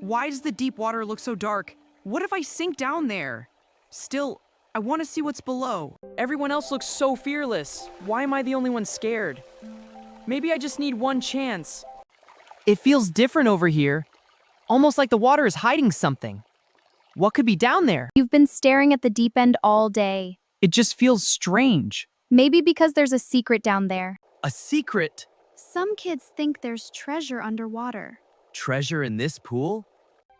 Why does the deep water look so dark? What if I sink down there? Still, I want to see what's below. Everyone else looks so fearless. Why am I the only one scared? Maybe I just need one chance. It feels different over here. Almost like the water is hiding something. What could be down there? You've been staring at the deep end all day. It just feels strange. Maybe because there's a secret down there. A secret? Some kids think there's treasure underwater. Treasure in this pool?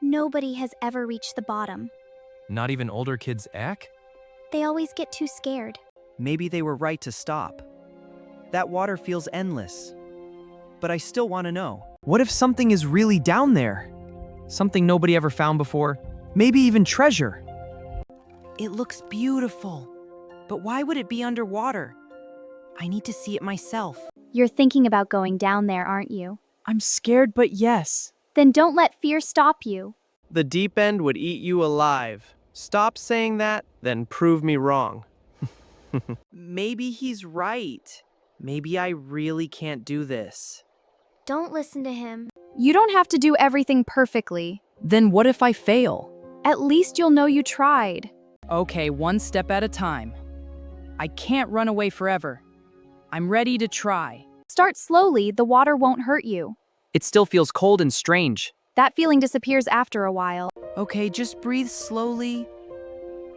Nobody has ever reached the bottom. Not even older kids, Ack? They always get too scared. Maybe they were right to stop. That water feels endless. But I still want to know. What if something is really down there? Something nobody ever found before? Maybe even treasure. It looks beautiful. But why would it be underwater? I need to see it myself. You're thinking about going down there, aren't you? I'm scared, but yes. Then don't let fear stop you. The deep end would eat you alive. Stop saying that, then prove me wrong. Maybe he's right. Maybe I really can't do this. Don't listen to him. You don't have to do everything perfectly. Then what if I fail? At least you'll know you tried. Okay, one step at a time. I can't run away forever. I'm ready to try. Start slowly, the water won't hurt you. It still feels cold and strange. That feeling disappears after a while. Okay, just breathe slowly.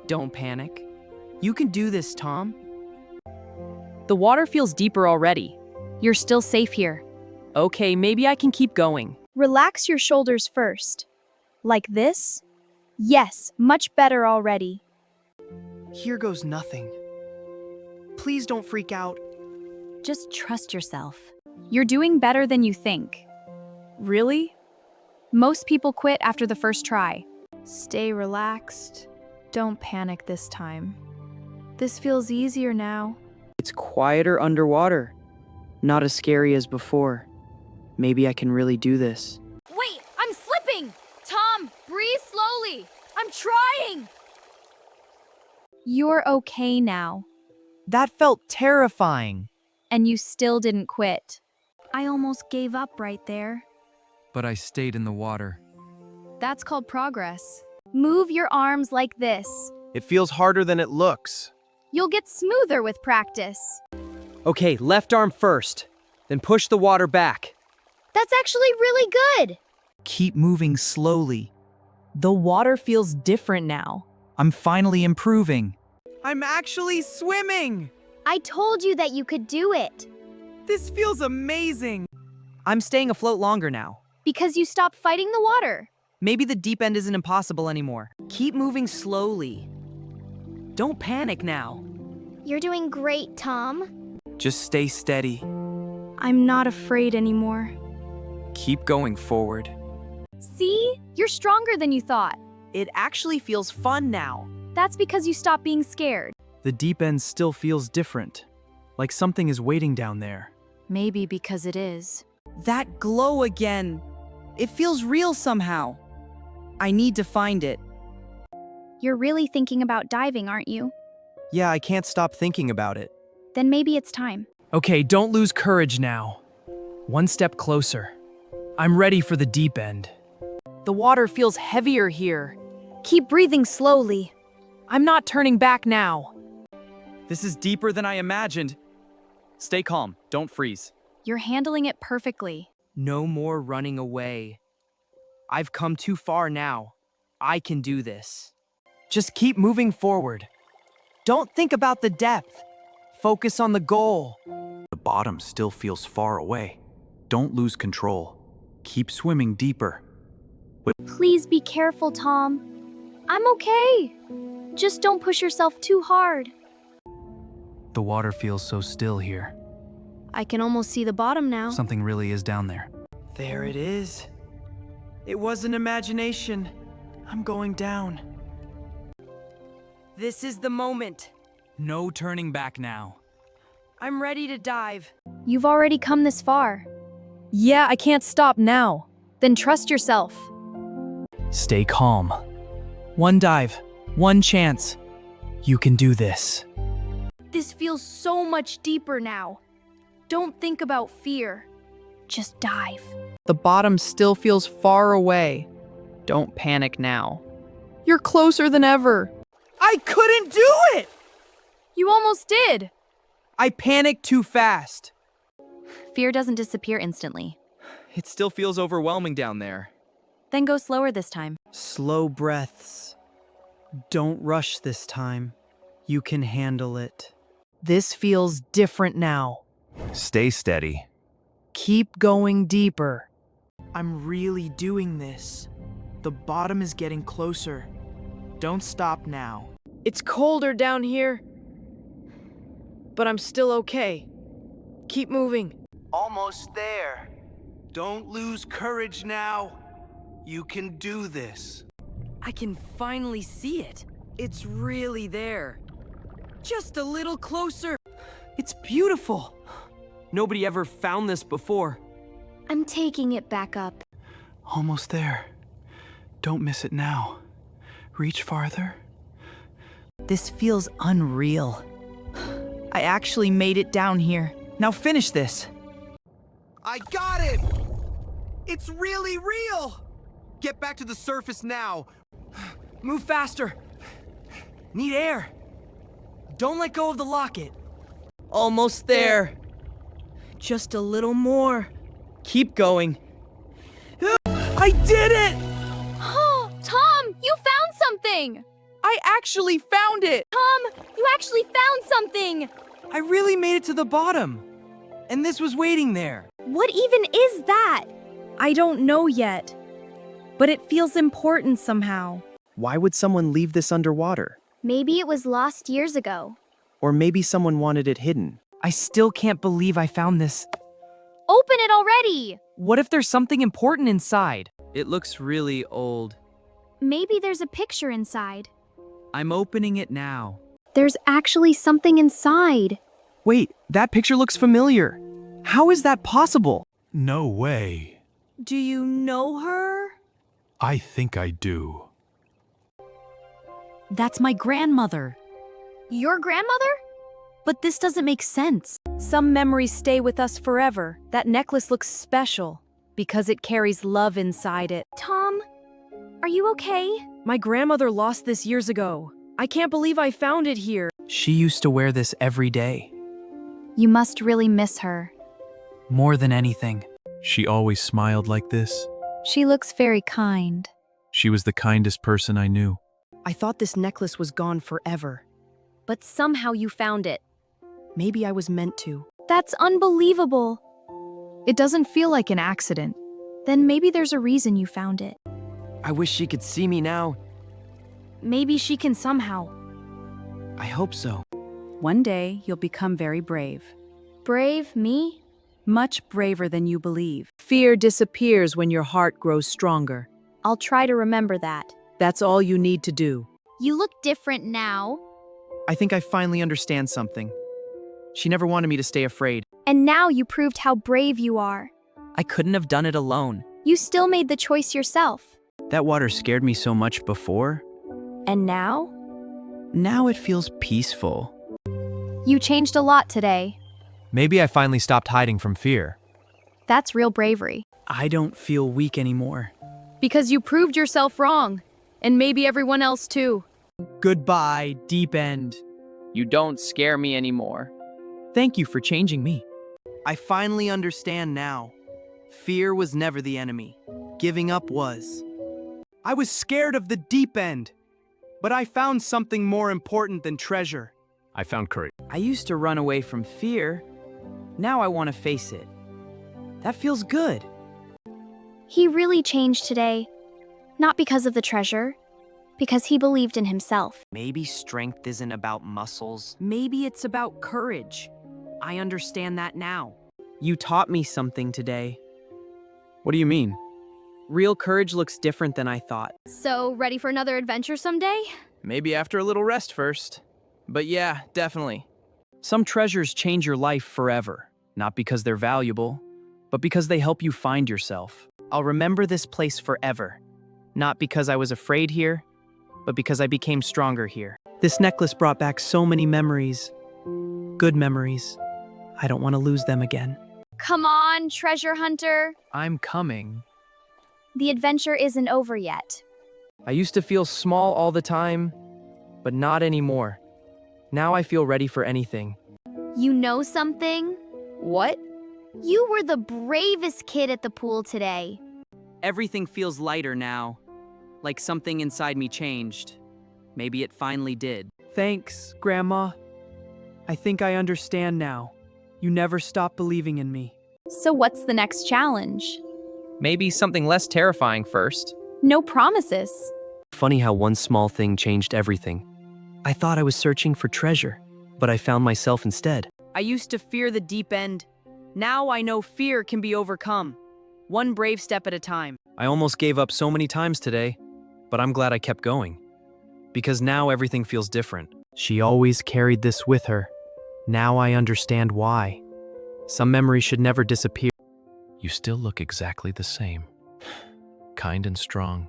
Don't panic. You can do this, Tom. The water feels deeper already. You're still safe here. Okay, maybe I can keep going. Relax your shoulders first. Like this? Yes, much better already. Here goes nothing. Please don't freak out. Just trust yourself. You're doing better than you think. Really? Most people quit after the first try. Stay relaxed. Don't panic this time. This feels easier now. It's quieter underwater. Not as scary as before. Maybe I can really do this. Wait, I'm slipping! Tom, breathe slowly. I'm trying! You're okay now. That felt terrifying. And you still didn't quit. I almost gave up right there. But I stayed in the water. That's called progress. Move your arms like this. It feels harder than it looks. You'll get smoother with practice. Okay, left arm first. Then push the water back. That's actually really good. Keep moving slowly. The water feels different now. I'm finally improving. I'm actually swimming! I told you that you could do it. This feels amazing. I'm staying afloat longer now. Because you stopped fighting the water. Maybe the deep end isn't impossible anymore. Keep moving slowly. Don't panic now. You're doing great, Tom. Just stay steady. I'm not afraid anymore. Keep going forward. See? You're stronger than you thought. It actually feels fun now. That's because you stopped being scared. The deep end still feels different, like something is waiting down there. Maybe because it is. That glow again. It feels real somehow. I need to find it. You're really thinking about diving, aren't you? Yeah, I can't stop thinking about it. Then maybe it's time. Okay, don't lose courage now. One step closer. I'm ready for the deep end. The water feels heavier here. Keep breathing slowly. I'm not turning back now. This is deeper than I imagined. Stay calm. Don't freeze. You're handling it perfectly. No more running away. I've come too far now. I can do this. Just keep moving forward. Don't think about the depth. Focus on the goal. The bottom still feels far away. Don't lose control. Keep swimming deeper. Please be careful, Tom. I'm okay. Just don't push yourself too hard. The water feels so still here. I can almost see the bottom now. Something really is down there. There it is. It wasn't imagination. I'm going down. This is the moment. No turning back now. I'm ready to dive. You've already come this far. Yeah, I can't stop now. Then trust yourself. Stay calm. One dive, one chance. You can do this. This feels so much deeper now. Don't think about fear. Just dive. The bottom still feels far away. Don't panic now. You're closer than ever. I couldn't do it! You almost did. I panicked too fast. Fear doesn't disappear instantly. It still feels overwhelming down there. Then go slower this time. Slow breaths. Don't rush this time. You can handle it. This feels different now. Stay steady. Keep going deeper. I'm really doing this. The bottom is getting closer. Don't stop now. It's colder down here. But I'm still okay. Keep moving. Almost there. Don't lose courage now. You can do this. I can finally see it. It's really there. Just a little closer. It's beautiful. Nobody ever found this before. I'm taking it back up. Almost there. Don't miss it now. Reach farther. This feels unreal. I actually made it down here. Now finish this. I got it! It's really real! Get back to the surface now. Move faster. Need air. Don't let go of the locket. Almost there. Just a little more. Keep going. I did it! Tom, you found something! I actually found it! Tom, you actually found something! I really made it to the bottom. And this was waiting there. What even is that? I don't know yet, but it feels important somehow. Why would someone leave this underwater? Maybe it was lost years ago. Or maybe someone wanted it hidden. I still can't believe I found this. Open it already! What if there's something important inside? It looks really old. Maybe there's a picture inside. I'm opening it now. There's actually something inside. Wait, that picture looks familiar. How is that possible? No way. Do you know her? I think I do. That's my grandmother. Your grandmother? But this doesn't make sense. Some memories stay with us forever. That necklace looks special because it carries love inside it. Tom, are you okay? My grandmother lost this years ago. I can't believe I found it here. She used to wear this every day. You must really miss her. More than anything. She always smiled like this. She looks very kind. She was the kindest person I knew. I thought this necklace was gone forever. But somehow you found it. Maybe I was meant to. That's unbelievable. It doesn't feel like an accident. Then maybe there's a reason you found it. I wish she could see me now. Maybe she can somehow. I hope so. One day, you'll become very brave. Brave, me? Much braver than you believe. Fear disappears when your heart grows stronger. I'll try to remember that. That's all you need to do. You look different now. I think I finally understand something. She never wanted me to stay afraid. And now you proved how brave you are. I couldn't have done it alone. You still made the choice yourself. That water scared me so much before. And now? Now it feels peaceful. You changed a lot today. Maybe I finally stopped hiding from fear. That's real bravery. I don't feel weak anymore. Because you proved yourself wrong. And maybe everyone else too. Goodbye, Deep End. You don't scare me anymore. Thank you for changing me. I finally understand now. Fear was never the enemy. Giving up was. I was scared of the deep end. But I found something more important than treasure. I found courage. I used to run away from fear. Now I want to face it. That feels good. He really changed today. Not because of the treasure, because he believed in himself. Maybe strength isn't about muscles. Maybe it's about courage. I understand that now. You taught me something today. What do you mean? Real courage looks different than I thought. So, ready for another adventure someday? Maybe after a little rest first. But yeah, definitely. Some treasures change your life forever. Not because they're valuable, but because they help you find yourself. I'll remember this place forever. Not because I was afraid here, but because I became stronger here. This necklace brought back so many memories. Good memories. I don't want to lose them again. Come on, treasure hunter. I'm coming. The adventure isn't over yet. I used to feel small all the time, but not anymore. Now I feel ready for anything. You know something? What? You were the bravest kid at the pool today. Everything feels lighter now, like something inside me changed. Maybe it finally did. Thanks, Grandma. I think I understand now. You never stopped believing in me. So what's the next challenge? Maybe something less terrifying first. No promises. Funny how one small thing changed everything. I thought I was searching for treasure, but I found myself instead. I used to fear the deep end. Now I know fear can be overcome, one brave step at a time. I almost gave up so many times today, but I'm glad I kept going. Because now everything feels different. She always carried this with her. Now I understand why. Some memories should never disappear. You still look exactly the same. Kind and strong,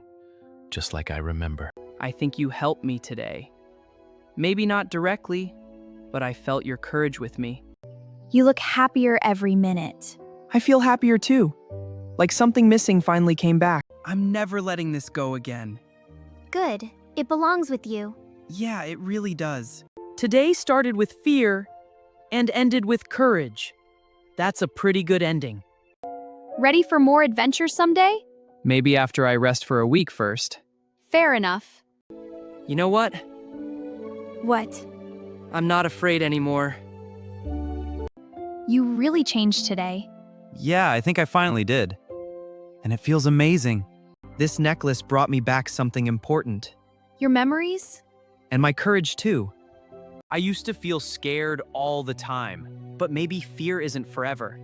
just like I remember. I think you helped me today. Maybe not directly, but I felt your courage with me. You look happier every minute. I feel happier too. Like something missing finally came back. I'm never letting this go again. Good. It belongs with you. Yeah, it really does. Today started with fear and ended with courage. That's a pretty good ending. Ready for more adventure someday? Maybe after I rest for a week first. Fair enough. You know what? What? I'm not afraid anymore. You really changed today. Yeah, I think I finally did. And it feels amazing. This necklace brought me back something important. Your memories? And my courage too. I used to feel scared all the time, but maybe fear isn't forever.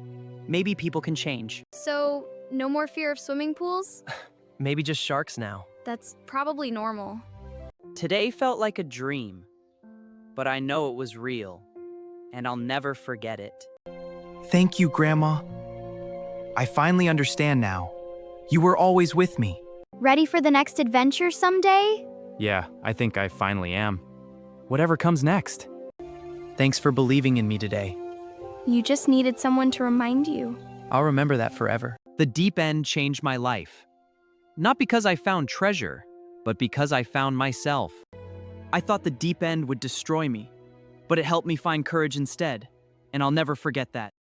Maybe people can change. So, no more fear of swimming pools? Maybe just sharks now. That's probably normal. Today felt like a dream, but I know it was real, and I'll never forget it. Thank you, Grandma. I finally understand now. You were always with me. Ready for the next adventure someday? Yeah, I think I finally am. Whatever comes next. Thanks for believing in me today. You just needed someone to remind you. I'll remember that forever. The deep end changed my life. Not because I found treasure, but because I found myself. I thought the deep end would destroy me, but it helped me find courage instead, and I'll never forget that.